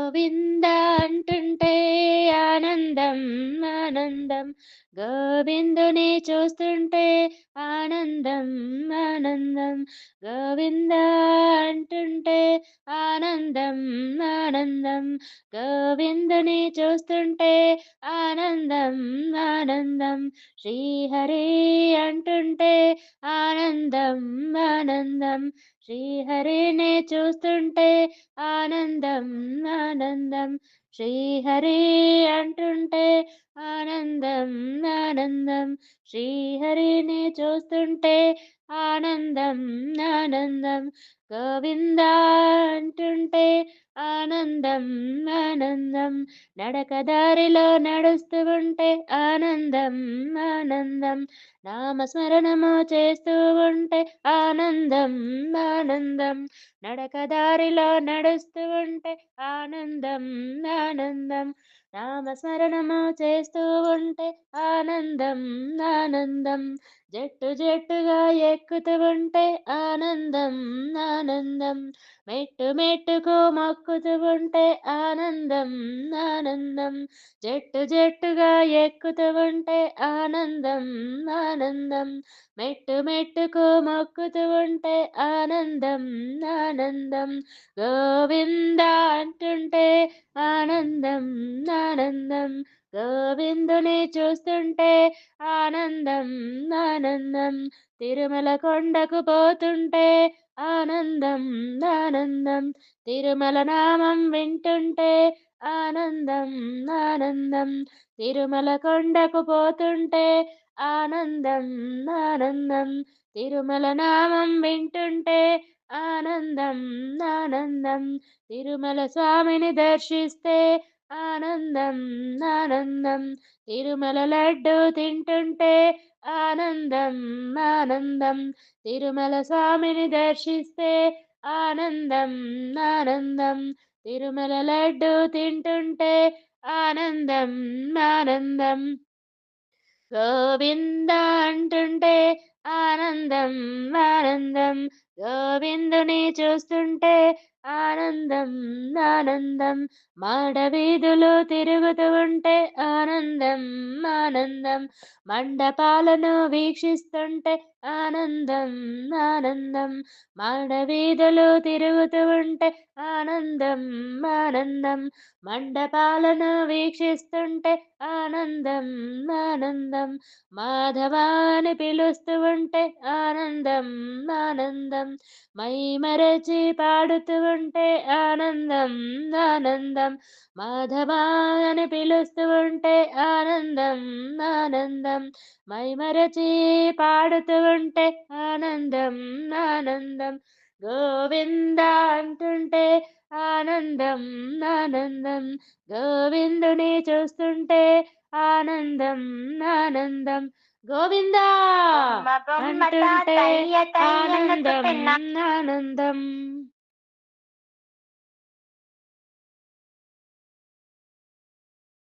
గోవింద అంటుంటే ఆనందం ఆనందం, గోవిందుని చూస్తుంటే ఆనందం ఆనందం, గోవింద అంటుంటే ఆనందం ఆనందం, గోవిందుని చూస్తుంటే ఆనందం ఆనందం, శ్రీహరి అంటుంటే ఆనందం ఆనందం, శ్రీహరిని చూస్తుంటే ఆనందం ఆనందం, శ్రీహరి అంటుంటే ఆనందం ఆనందం, శ్రీహరిని చూస్తుంటే ఆనందం ఆనందం, గోవింద అంటుంటే ఆనందం ఆనందం, నడకదారిలో నడుస్తూ ఉంటే ఆనందం ఆనందం, నామస్మరణము చేస్తూ ఉంటే ఆనందం ఆనందం, నడకదారిలో నడుస్తూ ఉంటే ఆనందం ఆనందం, నామస్మరణము చేస్తూ ఉంటే ఆనందం ఆనందం, జట్టు జట్టుగా ఎక్కుతూ ఉంటే ఆనందం ఆనందం, మెట్టు మెట్టుకు మొక్కుతూ ఉంటే ఆనందం ఆనందం, జట్టు జట్టుగా ఎక్కుతూ ఉంటే ఆనందం ఆనందం, మెట్టు మెట్టుకు మొక్కుతూ ఉంటే ఆనందం ఆనందం, గోవింద అంటుంటే ఆనందం ఆనందం, గోవిందుని చూస్తుంటే ఆనందం ఆనందం, తిరుమల కొండకు పోతుంటే ఆనందం ఆనందం, తిరుమల నామం వింటుంటే ఆనందం ఆనందం, తిరుమల కొండకు పోతుంటే ఆనందం ఆనందం, తిరుమల నామం వింటుంటే ఆనందం ఆనందం, తిరుమల స్వామిని దర్శిస్తే ఆనందం ఆనందం, తిరుమల లడ్డు తింటుంటే ఆనందం ఆనందం, తిరుమల స్వామిని దర్శిస్తే ఆనందం ఆనందం, తిరుమల లడ్డు తింటుంటే ఆనందం ఆనందం, గోవింద అంటుంటే ఆనందం ఆనందం, గోవిందుని చూస్తుంటే ఆనందం ఆనందం, మాడవీధులు తిరుగుతూ ఉంటే ఆనందం ఆనందం, మండపాలను వీక్షిస్తుంటే ఆనందం ఆనందం, మాడవీధులు తిరుగుతూ ఉంటే ఆనందం ఆనందం, మండపాలను వీక్షిస్తుంటే ఆనందం ఆనందం, మాధవాని పిలుస్తూ ఉంటే ఆనందం ఆనందం, మై మరచి పాడుతూ ఉంటే ఆనందం ఆనందం, మాధవాని పిలుస్తూ ఉంటే ఆనందం ఆనందం, మై మరచి పాడుతూ ఉంటే ఆనందం ఆనందం, గోవింద అంటుంటే ఆనందం ఆనందం, గోవిందుని చూస్తుంటే ఆనందం ఆనందం, గోవిందా బొమ్మ బొమ్మట అంటుంటే తయ్య తయ్యన్న ఆనందం తిన్నా ఆనందం.